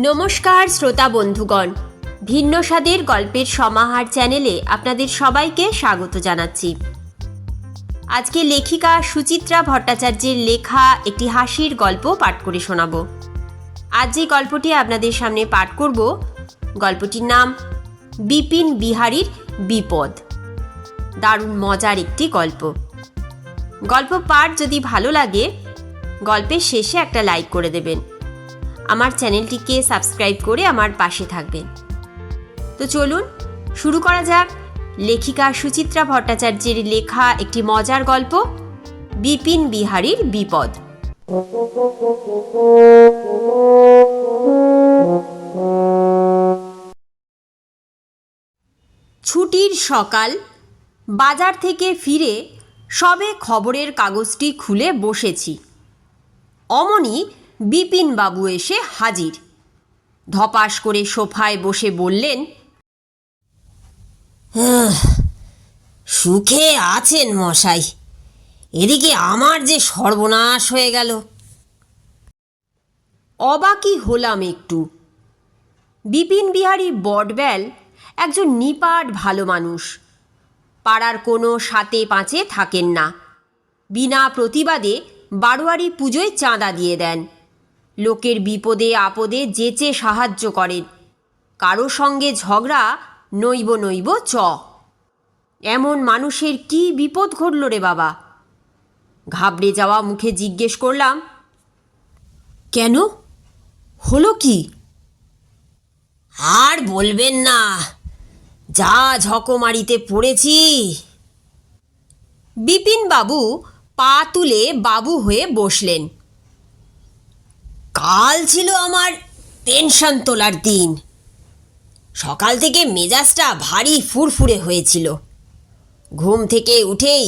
নমস্কার শ্রোতা বন্ধুগণ, ভিন্ন স্বাদের গল্পের সমাহার চ্যানেলে আপনাদের সবাইকে স্বাগত জানাচ্ছি। আজকে লেখিকা সুচিত্রা ভট্টাচার্যের লেখা একটি হাসির গল্প পাঠ করে শোনাব। আজ যে গল্পটি আপনাদের সামনে পাঠ করব, গল্পটির নাম বিপিন বিহারীর বিপদ। দারুণ মজার একটি গল্প। গল্প পাঠ যদি ভালো লাগে, গল্পের শেষে একটা লাইক করে দেবেন। আমার চ্যানেলটিকে সাবস্ক্রাইব করে আমার পাশে থাকবেন। তো চলুন শুরু করা যাক লেখিকা সুচিত্রা ভট্টাচার্যের লেখা একটি মজার গল্প, বিপিন বিহারীর বিপদ। ছুটির সকাল, বাজার থেকে ফিরে সবে খবরের কাগজটি খুলে বসেছি। অমনি বিপিনবাবু এসে হাজির। ধপাস করে সোফায় বসে বললেন, সুখে আছেন মশাই? এদিকে আমার যে সর্বনাশ হয়ে গেল। অবাকই হলাম একটু। বিপিন বিহারী বটব্যাল একজন নিপাট ভালো মানুষ। পাড়ার কোনো সাতে পাঁচে থাকেন না। বিনা প্রতিবাদে বারোয়ারি পুজোয় চাঁদা দিয়ে দেন। লোকের বিপদে আপদে যেচে সাহায্য করেন। কারো সঙ্গে ঝগড়া নইব নইব চ। এমন মানুষের কি বিপদ ঘটল রে বাবা? ঘাবড়ে যাওয়া মুখে জিজ্ঞেস করলাম, কেন, হলো কি? আর বলবেন না, যা ঝকমারিতে পড়েছি। বিপিনবাবু পা তুলে বাবু হয়ে বসলেন। কাল ছিল আমার পেনশন তোলার দিন। সকাল থেকে মেজাজটা ভারী ফুরফুরে হয়েছিল। ঘুম থেকে উঠেই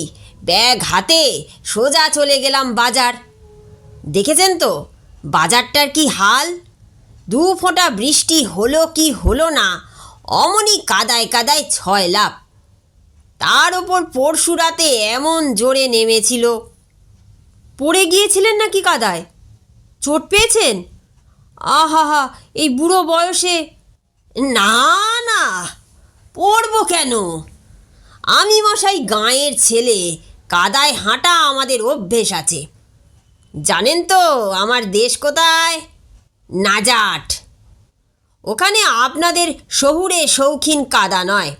ব্যাগ হাতে সোজা চলে গেলাম বাজার। দেখেছেন তো বাজারটার কি হাল? 2 ফোঁটা বৃষ্টি হলো কি হলো না, অমনি কাদায় কাদায় 6 লাভ। তার ওপর পরশু রাতে এমন জোরে নেমেছিল। পড়ে গিয়েছিলেন নাকি কাদায়? চোট পেয়েছেন? আহা, এই বুড়ো বয়সে! না না, পড়ব কেন? আমি মশাই গাঁয়ের ছেলে, কাদায় হাঁটা আমাদের অভ্যেস আছে। জানেন তো আমার দেশ কোথায়? নাজাট। ওখানে আপনাদের শহুরে শৌখিন কাদা নয়,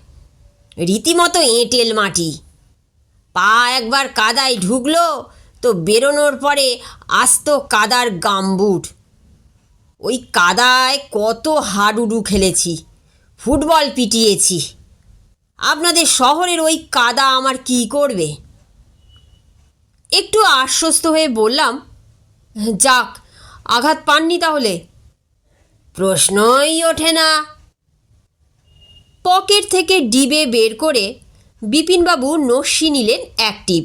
রীতিমতো এঁটেল মাটি। পা একবার কাদায় ঢুকলো তো বেরোনোর পরে আস্ত কাদার গাম্বুট। ওই কাদায় কত হাডুডু খেলেছি, ফুটবল পিটিয়েছি। আপনাদের শহরের ওই কাদা আমার কি করবে? একটু আশ্বস্ত হয়ে বললাম, যাক, আঘাত পাননি তাহলে? প্রশ্নই ওঠে না। পকেট থেকে ডিবে বের করে বিপিনবাবু নস্যি নিলেন এক টিপ।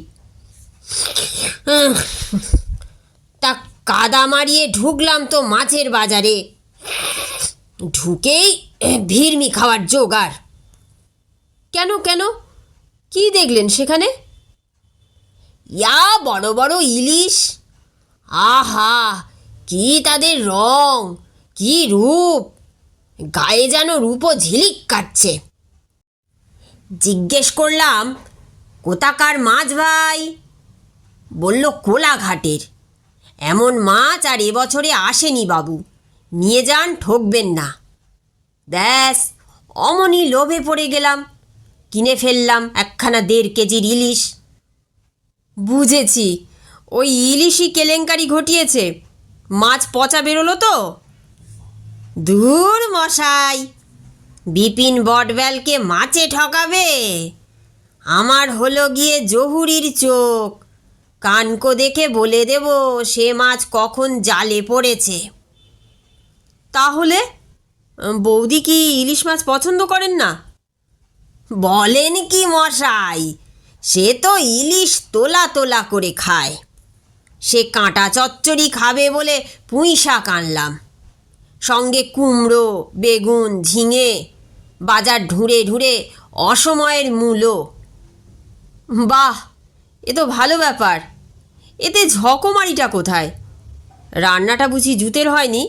তা কাদা মারিয়ে ঢুকলাম তো মাছের বাজারে। ঢুকেই ভিড়মি খাওয়ার জোগাড়। কেন কেন, কি দেখলেন সেখানে? ইয়া বড় বড় ইলিশ। আহা, কি তাদের রং, কি রূপ! গায়ে যেন রূপও ঝিলিক কাটছে। জিজ্ঞেস করলাম, কোথাকার মাছ ভাই? বলল কোলাঘাটের। এমন মাছ আর এবছরে আসেনি বাবু, নিয়ে যান, ঠকবেন না। ব্যাস, অমনি লোভে পড়ে গেলাম। কিনে ফেললাম 1.5 কেজির ইলিশ। বুঝেছি, ওই ইলিশই কেলেঙ্কারি ঘটিয়েছে। মাছ পচা বেরোলো তো? দূর মশাই, বিপিন বটব্যালকে মাছে ঠকাবে? আমার হলো গিয়ে জহুরির চোখ। কানকো দেখে বলে দেব সে মাছ কখন জালে পড়েছে। তাহলে বৌদি কি ইলিশ মাছ পছন্দ করেন না? বলেন কি মশাই, সে তো ইলিশ তোলা তোলা করে খায়। সে কাঁটা চচ্চড়ি খাবে বলে পুঁই শাক আনলাম, সঙ্গে কুমড়ো, বেগুন, ঝিঙে, বাজার ঢুঁড়ে ঢুঁড়ে অসময়ের মূলো। বাহ, এ তো ভালো ব্যাপার। এতে ঝকমারিটা কোথায়? রান্নাটা বুঝি জুতের হয়নি?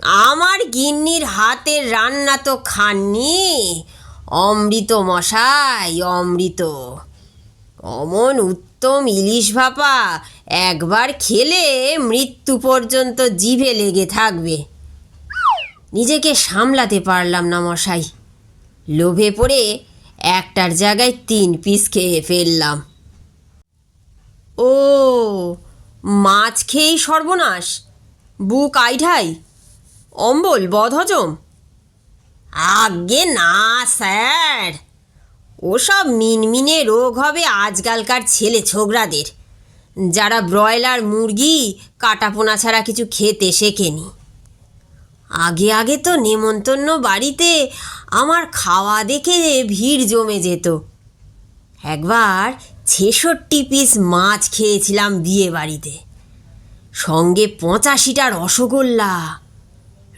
আমার গিন্নির হাতের রান্না তো খাননি? অমৃত মশাই, অমৃত। অমন উত্তম ইলিশ ভাপা একবার খেলে মৃত্যু পর্যন্ত জিভে লেগে থাকবে। নিজেকে সামলাতে পারলাম না মশাই, লোভে পড়ে একটার জায়গায় 3 পিস খেয়ে ফেললাম। ও, মাছ খেয়েই সর্বনাশ? বুক আইঢাই, অম্বল, বদহজম? আজ্ঞে না স্যার, ওসব মিনমিনে রোগ হবে আজকালকার ছেলে ছোকরাদের, যারা ব্রয়লার মুরগি কাটাপোনা ছাড়া কিছু খেতে শেখেনি। আগে আগে তো নেমন্তন্ন বাড়িতে আমার খাওয়া দেখে ভিড় জমে যেত। একবার 66 পিস মাছ খেয়েছিলাম বিয়ে বাড়িতে, সঙ্গে 85টা রসগোল্লা।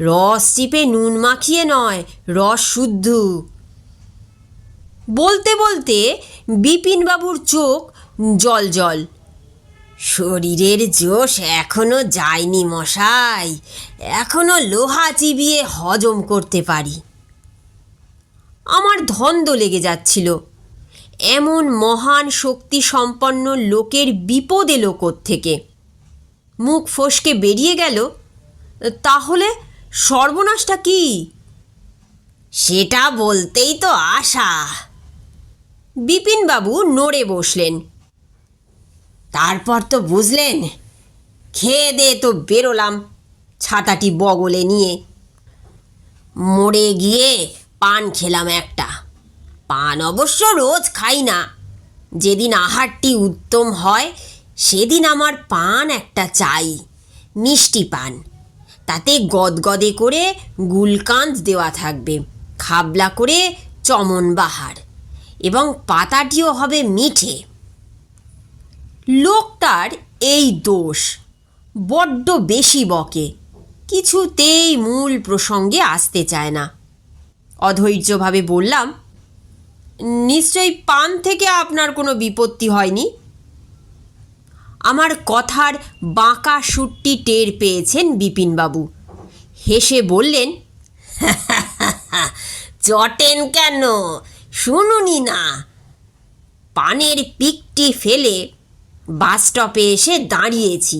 রস চিপে নুন মাখিয়ে নয়, রস শুদ্ধ। বলতে বলতে বিপিনবাবুর চোখ জল জল। শরীরের জোশ এখনো যায়নি মশাই, এখনো লোহা চিবিয়ে হজম করতে পারি। আমার ধন্দ লেগে যাচ্ছিল, এমন মহান শক্তি সম্পন্ন লোকের বিপদ এলো কোত্থেকে। মুখ ফসকে বেরিয়ে গেল, তাহলে সর্বনাশটা কি? সেটা বলতেই তো আশা। বিপিনবাবু নড়ে বসলেন। তারপর তো বুঝলেন, খেয়ে দিয়ে তো বেরোলাম ছাতাটি বগলে নিয়ে। মোড়ে গিয়ে পান খেলাম একটা। পান অবশ্য রোজ খাই না, যেদিন আহারটি উত্তম হয় সেদিন আমার পান একটা চাই, মিষ্টি পান। তাতে গদগদে করে গুলকান্দ দেওয়া থাকবে, খাবলা করে চমন বাহার, এবং পাতাটিও হবে মিঠে। লোকটার এই দোষ, বড্ড বেশি বকে, কিছুতেই মূল প্রসঙ্গে আসতে চায় না। অধৈর্যভাবে বললাম, নিশ্চয়ই পান থেকে আপনার কোনো বিপত্তি হয়নি? আমার কথার বাঁকা সুরটি টের পেয়েছেন বিপিনবাবু। হেসে বললেন, চটেন কেন, শুনুনি না? পানের পিকটি ফেলে বাস স্টপে এসে দাঁড়িয়েছি,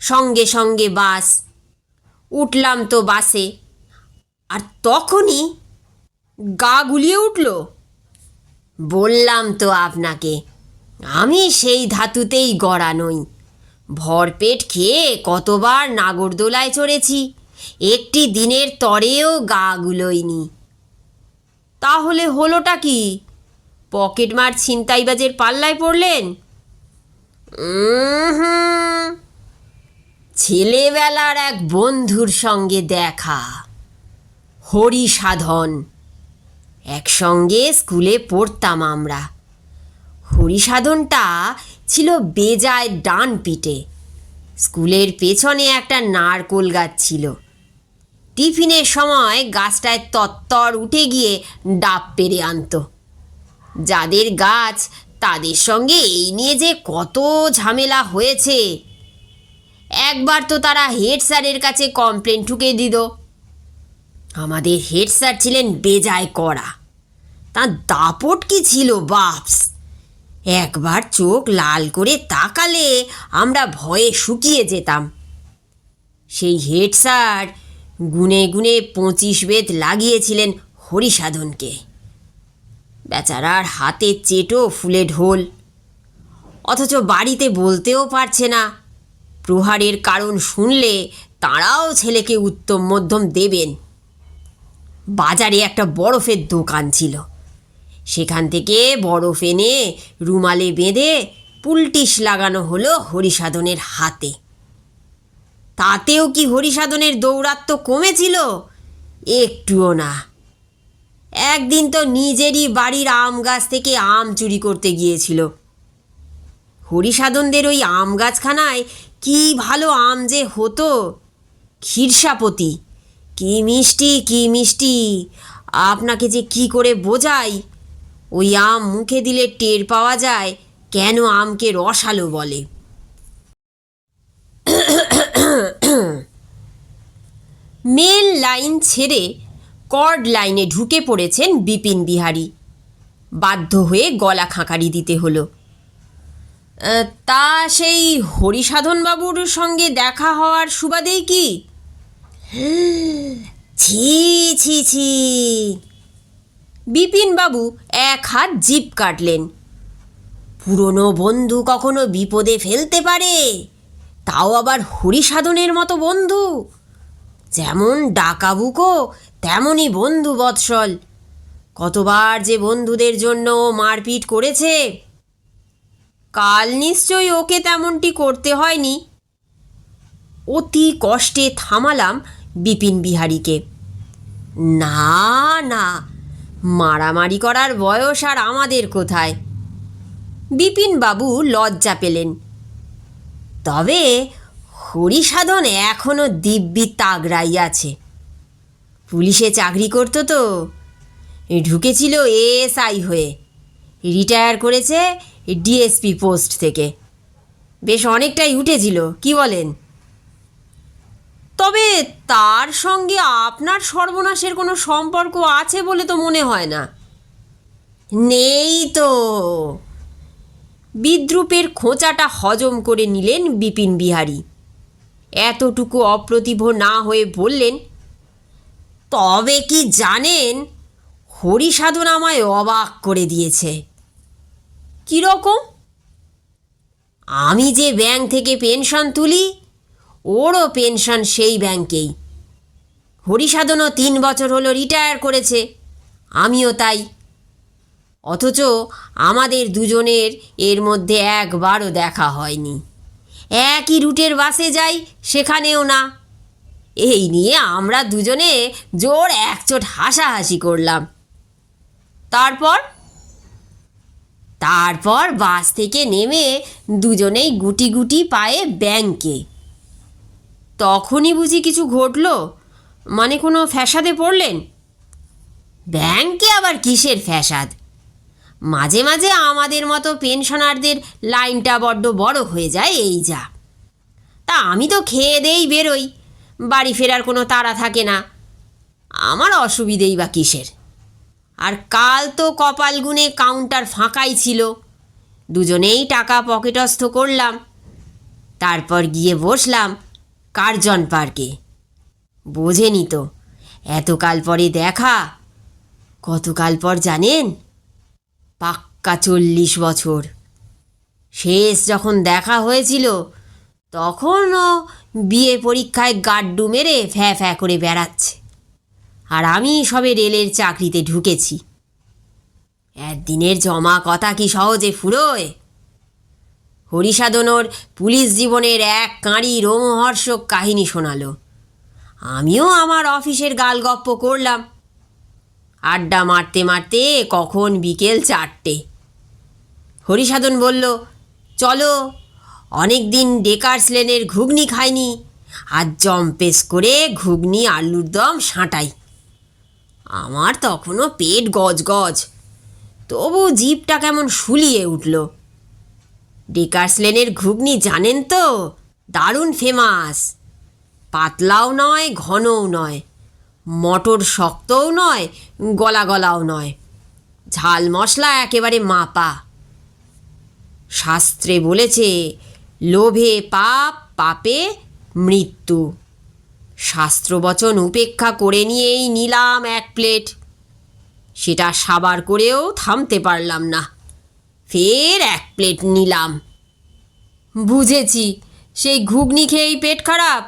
সঙ্গে সঙ্গে বাস। উঠলাম তো বাসে, আর তখনই গা গুলিয়ে উঠল। বললাম তো আপনাকে, আমি সেই ধাতুতেই গড়া নই। ভরপেট খেয়ে কতবার নাগরদোলায় চড়েছি, একটি দিনের তরেও গা গুলোয়নি। তাহলে হলোটা কি? পকেটমার ছিনতাইবাজের পাল্লায় পড়লেন? ছেলেবেলার এক বন্ধুর সঙ্গে দেখা, হরিসাধন। একসঙ্গে স্কুলে পড়তাম আমরা। হরিসাধনটা ছিল বেজায় ডান পিটে। স্কুলের পেছনে একটা নারকোল গাছ ছিল। টিফিনের সময় গাছটায় তত্তর উঠে গিয়ে ডাব পেড়ে আনত। যাদের গাছ তাদের সঙ্গে এই নিয়ে যে কত ঝামেলা হয়েছে। একবার তো তারা হেড স্যারের কাছে কমপ্লেন ঠুকে দিল। আমাদের হেড স্যার ছিলেন বেজায় কড়া, তার দাপট কি ছিল বাপস! একবার চোখ লাল করে তাকালে আমরা ভয়ে শুকিয়ে যেতাম। সেই হেড স্যার গুনে গুনে 25 বেত লাগিয়েছিলেন হরিসাধনকে। বেচারার হাতে চেটো ফুলে ঢোল, অথচ বাড়িতে বলতেও পারছে না। প্রহারের কারণ শুনলে তাঁরাও ছেলেকে উত্তম মধ্যম দেবেন। বাজারে একটা বরফের দোকান ছিল, সেখান থেকে বরফ এনে রুমালে বেঁধে পুলটিস লাগানো হলো হরিসাধনের হাতে। তাতেও কি হরিসাধনের দৌরাত্ম্য কমেছিল? একটুও না। একদিন তো নিজেরই বাড়ির আম গাছ থেকে আম চুরি করতে গিয়েছিল। হরিসাধনদের ওই আম গাছখানায় কি ভালো আম যে হতো! ক্ষীরসাপতি, কি মিষ্টি, কি মিষ্টি! আপনাকে যে কি করে বোঝাই! ওই আম মুখে দিলে টের পাওয়া যায় কেন আমকে রসালো বলে। মেল লাইন ছেড়ে কর্ড লাইনে ঢুকে পড়েছেন বিপিন বিহারী। বাধ্য হয়ে গলা খাঁকারি দিতে হলো। তা সেই হরিসাধনবাবুর সঙ্গে দেখা হওয়ার সুবাদেই কি? ছি ছি ছি। বিপিনবাবু এক হাত জিভ কাটলেন। পুরনো বন্ধু কখনো বিপদে ফেলতে পারে, তাও আবার হরিসাধনের মতো বন্ধু। যেমন ডাকাবুকো তেমনই বন্ধু বৎসল। কতবার যে বন্ধুদের জন্য মারপিট করেছে। কাল নিশ্চয়ই ওকে তেমনটি করতে হয়নি। অতি কষ্টে থামালাম বিপিন বিহারীকে। না না, মারামারি করার বয়স আর আমাদের কোথায়? বিপিনবাবু লজ্জা পেলেন। তবে হরিসাধন এখনো দিব্যি তাগড়াই আছে। পুলিশে চাকরি করতো তো, ঢুকেছিল এএসআই হয়ে, রিটায়ার করেছে ডিএসপি পোস্ট থেকে। বেশ অনেকটাই উঠেছিল, কি বলেন? তবে তার সঙ্গে আপনার সর্বনাশের কোনো সম্পর্ক আছে বলে তো মনে হয় না। নেই তো। বিদ্রূপের খোঁচাটা হজম করে নিলেন বিপিন বিহারী। এতটুকু অপ্রতিভ না হয়ে বললেন, তবে কি জানেন, হরিসাধন আমায় অবাক করে দিয়েছে। কীরকম? আমি যে ব্যাংক থেকে পেনশন তুলি, ওরও পেনশন সেই ব্যাংকেই। হরিসাধনও 3 বছর হলো রিটায়ার করেছে, আমিও তাই। অথচ আমাদের দুজনের এর মধ্যে একবারও দেখা হয়নি। একই রুটের বাসে যাই, সেখানেও না। এই নিয়ে আমরা দুজনে জোর একচোট হাসাহাসি করলাম। তারপর বাস থেকে নেমে দুজনেই গুটি গুটি পায়ে ব্যাংকে। তখনই বুঝি কিছু ঘটলো? মানে কোনো ফ্যাসাদে পড়লেন? ব্যাংকে আবার কিসের ফ্যাসাদ? মাঝে মাঝে আমাদের মতো পেনশনারদের লাইনটা বড্ড বড় হয়ে যায়, এই যা। তা আমি তো খেয়ে দেই বেরোই, বাড়ি ফেরার কোনো তাড়া থাকে না। আমার অসুবিধেই বা কিসের? আর কাল তো কপাল গুনে কাউন্টার ফাঁকাই ছিল। দুজনেই টাকা পকেটস্থ করলাম। তারপর গিয়ে বসলাম কার্জন পার্কে। বোঝেনি তো, এতকাল পরে দেখা। কতকাল পর জানেন? পাক্কা 40 বছর। শেষ যখন দেখা হয়েছিল তখনও বিয়ে পরীক্ষায় গাড্ডু মেরে ফ্যাঁ ফ্যাঁ করে বেড়াচ্ছে, আর আমি সবে রেলের চাকরিতে ঢুকেছি। একদিনের জমা কথা কি সহজে ফুরোয়? হরিসাধনর পুলিশ জীবনের এক কাঁড়ি রোমহর্ষক কাহিনী শোনালো। আমিও আমার অফিসের গালগপ্প করলাম। আড্ডা মারতে মারতে কখন বিকেল 4টে। হরিসাধন বলল, চলো, অনেক দিন ডেকার্স লেনের ঘুগনি খাইনি, আর জম্পেস করে ঘুগনি আলুর দম সাঁটাই। আমার তখনও পেট গজগজ, তবু জিভটা কেমন শুলিয়ে উঠল। ডেকার্স লেনের ঘুগনি জানেন তো, দারুণ ফেমাস। পাতলাও নয়, ঘনও নয়, মটর শক্তও নয়, গলা গলাও নয়, ঝাল মশলা একেবারে মাপা। শাস্ত্রে বলেছে, লোভে পাপ, পাপে মৃত্যু। শাস্ত্রবচন উপেক্ষা করে নিয়েই নিলাম 1 প্লেট। সেটা সাবার করেও থামতে পারলাম না, ফের 1 প্লেট নিলাম। বুঝেছি, সেই ঘুগনি খেয়েই পেট খারাপ।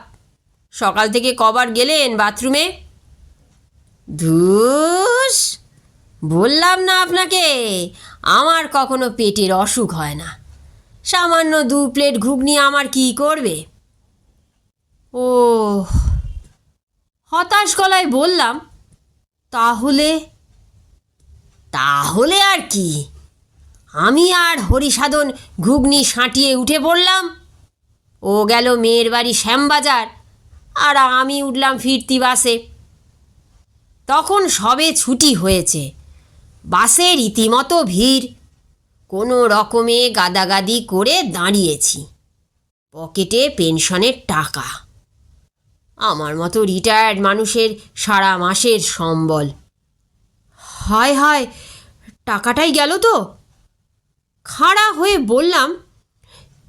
সকাল থেকে কবার গেলেন বাথরুমে? ধুস, বললাম না আপনাকে, আমার কখনো পেটের অসুখ হয় না। সামান্য 2 প্লেট ঘুগনি আমার কি করবে? ও, হতাশ গলায় বললাম, তাহলে? তাহলে আর কি, আমি আর হরিসাধন ঘুগনি সাঁটিয়ে উঠে পড়লাম। ও গেল মেয়ের বাড়ি শ্যামবাজার, আর আমি উঠলাম ফিরতি বাসে। তখন সবে ছুটি হয়েছে, বাসে রীতিমতো ভিড়। কোনো রকমে গাদাগাদি করে দাঁড়িয়েছি। পকেটে পেনশনের টাকা। আমার মতো রিটায়ার্ড মানুষের সারা মাসের সম্বল। হায় হায়, টাকাটাই গেল তো। খাড়া হয়ে বললাম,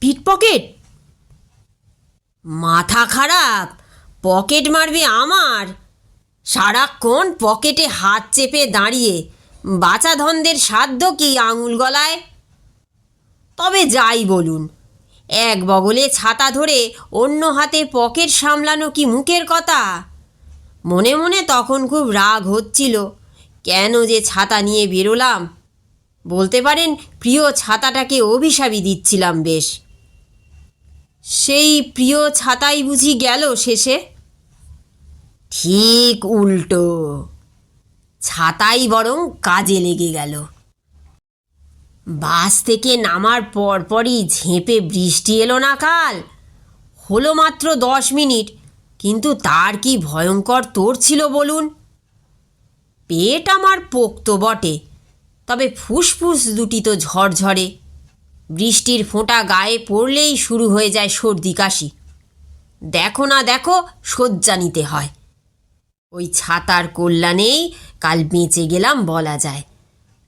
পিটপকেট? মাথা খারাপ? পকেট মারবে আমার? সারাক্ষণ পকেটে হাত চেপে দাঁড়িয়ে বাঁচা ধনদের সাধ্য কি আঙুল গলায়? তবে যাই বলুন, এক বগলে ছাতা ধরে অন্য হাতে পকেট সামলানো কি মুখের কথা? মনে মনে তখন খুব রাগ হচ্ছিল, কেন যে ছাতা নিয়ে বেরোলাম। বলতে পারেন প্রিয় ছাতাটাকে অভিশাপই দিচ্ছিলাম বেশ। সেই প্রিয় ছাতাই বুঝি গেল শেষে? ঠিক উল্টো, ছাতাই বরং কাজে লেগে গেল। বাস থেকে নামার পরপরই ঝেঁপে বৃষ্টি এলো না কাল। হলো মাত্র 10 মিনিট, কিন্তু তার কি ভয়ঙ্কর তোড় ছিল বলুন। পেট আমার পোক্ত বটে, তবে ফুসফুস দুটি তো ঝরঝরে। বৃষ্টির ফোঁটা গায়ে পড়লেই শুরু হয়ে যায় সর্দি কাশি। দেখো না দেখো, শয্যা নিতে হয়। ওই ছাতার কল্যাণেই কাল বেঁচে গেলাম বলা যায়।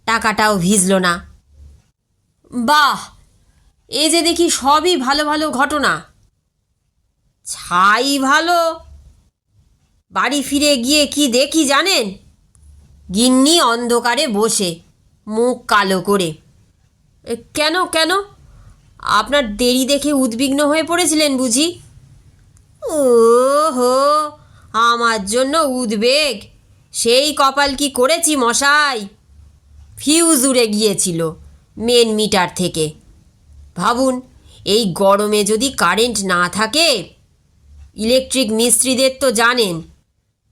টাকাটাও ভিজল না। বাহ, এ যে দেখি সবই ভালো ভালো ঘটনা। ছাই ভালো। বাড়ি ফিরে গিয়ে কি দেখি জানেন? গিন্নি অন্ধকারে বসে, মুখ কালো করে। কেন কেন? আপনার দেরি দেখে উদ্বিগ্ন হয়ে পড়েছিলেন বুঝি? ও হো, আমার জন্য উদ্বেগ? সেই কপাল কি করেছি মশাই। ফিউজ উড়ে গিয়েছিল মেন মিটার থেকে। ভাবুন, এই গরমে যদি কারেন্ট না থাকে। ইলেকট্রিক মিস্ত্রিদের তো জানেন,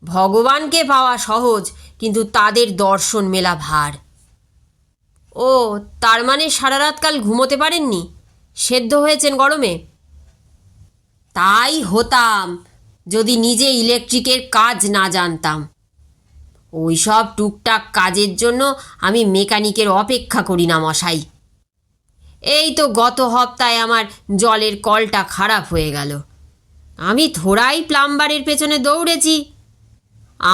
ভগবানকে পাওয়া সহজ, কিন্তু তাদের দর্শন মেলা ভার। ও, তার মানে সারা রাত কাল ঘুমোতে পারেননি? সেদ্ধ হয়েছেন গরমে? তাই হতাম যদি নিজে ইলেকট্রিকের কাজ না জানতাম। ওই সব টুকটাক কাজের জন্য আমি মেকানিকের অপেক্ষা করি না মশাই। এই তো গত সপ্তাহে আমার জলের কলটা খারাপ হয়ে গেল। আমি থোড়াই প্লাম্বারের পেছনে দৌড়েছি।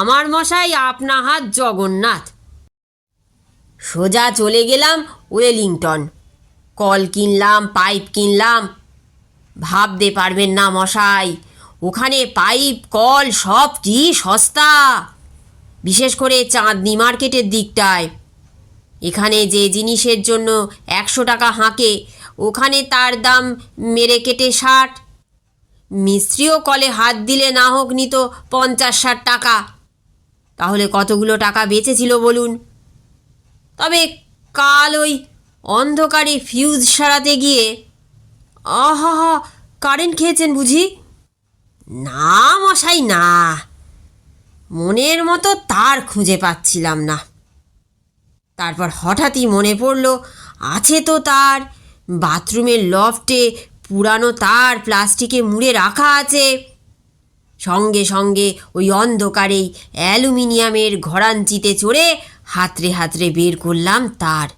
আমার মশাই আপনা হাত জগন্নাথ। সোজা চলে গেলাম ওয়েলিংটন। কল কিনলাম, পাইপ কিনলাম। ভাবতে পারবেন না মশাই, ওখানে পাইপ কল সব কি সস্তা, বিশেষ করে চাঁদনি মার্কেটের দিকটায়। এখানে যে জিনিসের জন্য 100 টাকা হাঁকে, ওখানে তার দাম মেরে কেটে 60। মিস্ত্রিও কলে হাত দিলে না হোক নিত 50-60 টাকা। তাহলে কতগুলো টাকা বেঁচেছিল বলুন। তবে কাল ওই অন্ধকারে ফিউজ সারাতে গিয়ে। আহা, কারেন্ট খেয়েছেন বুঝি? না মশাই না, মনের মতো তার খুঁজে পাচ্ছিলাম না। তারপর হঠাৎই মনে পড়ল, আছে তো তার, বাথরুমের লফটে পুরানো তার প্লাস্টিকে মুড়ে রাখা আছে। সঙ্গে সঙ্গে ওই অন্ধকারেই অ্যালুমিনিয়ামের ঘরাঞ্চিতে চড়ে হাতড়ে হাতড়ে বের করলাম তার।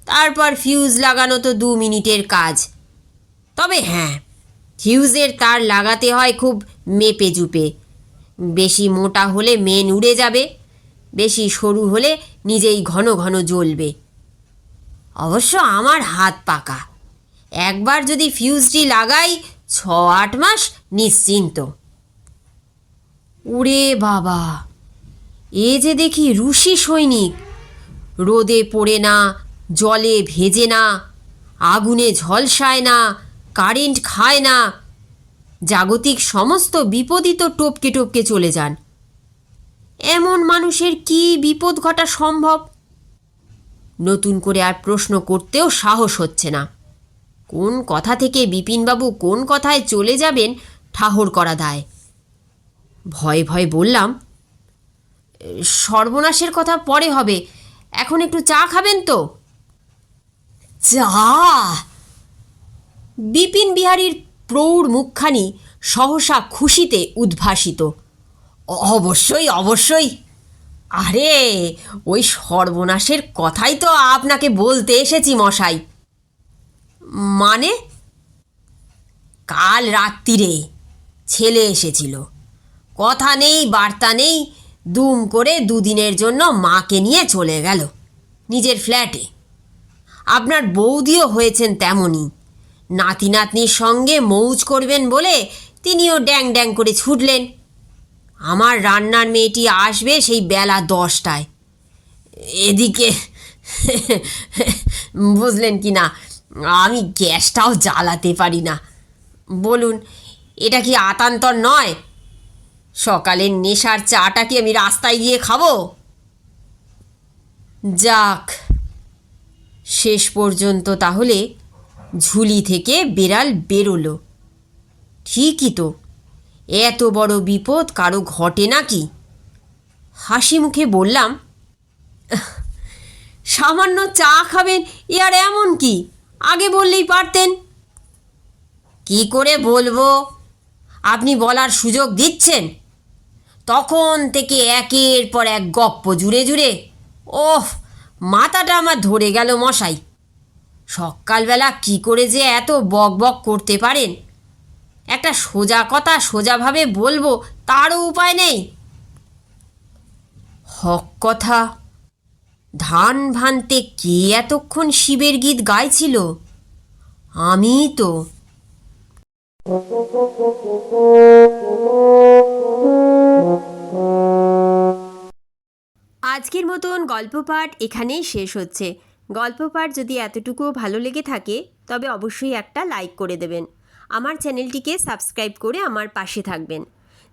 তারপর ফিউজ লাগানো তো 2 মিনিটের কাজ। তবে হ্যাঁ, ফিউজের তার লাগাতে হয় খুব মেপে জুপে। বেশি মোটা হলে মেন উড়ে যাবে, বেশি সরু হলে নিজেই ঘন ঘন জ্বলবে। অবশ্য আমার হাত পাকা, একবার যদি ফিউজটি লাগাই 6-8 মাস নিশ্চিন্ত। ওরে বাবা, এ যে দেখি রুশি সৈনিক। রোদে পড়ে না, জলে ভেজে না, আগুনে ঝলসায় না, কারেন্ট খায় না। জাগতিক সমস্ত বিপদই তো টপকে টপকে চলে যান। এমন মানুষের কি বিপদ ঘটা সম্ভব? নতুন করে আর প্রশ্ন করতেও সাহস হচ্ছে না। কোন কথা থেকে বিপিনবাবু কোন কথায় চলে যাবেন ঠাহর করা দায়। ভয়ে ভয়ে বললাম, সর্বনাশের কথা পরে হবে, এখন একটু চা খাবেন তো? চা? বিপিন বিহারীর প্রৌঢ় মুখখানি সহসা খুশিতে উদ্ভাসিত। অবশ্যই অবশ্যই। আরে, ওই সর্বনাশের কথাই তো আপনাকে বলতে এসেছি মশাই। মানে? কাল রাত্রিরে ছেলে এসেছিল। কথা নেই বার্তা নেই, দুম করে দুদিনের জন্য মাকে নিয়ে চলে গেল নিজের ফ্ল্যাটে। আপনার বৌদিও হয়েছেন তেমনই। নাতি নাতনির সঙ্গে মৌজ করবেন বলে তিনিও ড্যাং ড্যাং করে ছুটলেন। আমার রান্নার মেয়েটি আসবে সেই বেলা 10টায়। এদিকে বুঝলেন কি না, আমি গ্যাসটাও জ্বালাতে পারি না। বলুন, এটা কি আতান্তর নয়? সকালের নেশার চাটা কি আমি রাস্তায় গিয়ে খাবো? যাক, শেষ পর্যন্ত তাহলে ঝুলি থেকে বেড়াল বেরোলো। ঠিকই তো, এত বড় বিপদ কারো ঘটে নাকি? হাসি মুখে বললাম, সামান্য চা খাবেন এ আর এমন কি, আগে বললেই পারতেন। কি করে বলবো? আপনি বলার সুযোগ দিচ্ছেন। তখন থেকে একের পর এক গপ্প জুড়ে জুড়ে ওহ, মাথাটা আমার ধরে গেল মশাই। সকালবেলা কি করে যে এত বক বক করতে পারেন? একটা সোজা কথা সোজাভাবে বলবো তারও উপায় নেই। হক কথা, ধান ভানতে কে এতক্ষণ শিবের গীত গাইছিল? আমিই তো। আজকের মতন গল্প পাঠ এখানেই শেষ হচ্ছে। গল্প পাঠ যদি এতটুকুও ভালো লেগে থাকে তবে অবশ্যই একটা লাইক করে দেবেন। আমার চ্যানেলটিকে সাবস্ক্রাইব করে আমার পাশে থাকবেন,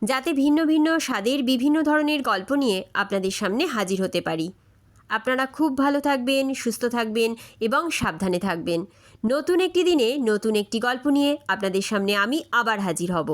যাতে ভিন্ন ভিন্ন স্বাদের বিভিন্ন ধরনের গল্প নিয়ে আপনাদের সামনে হাজির হতে পারি। আপনারা খুব ভালো থাকবেন, সুস্থ থাকবেন এবং সাবধানে থাকবেন। নতুন একটি দিনে নতুন একটি গল্প নিয়ে আপনাদের সামনে আমি আবার হাজির হব।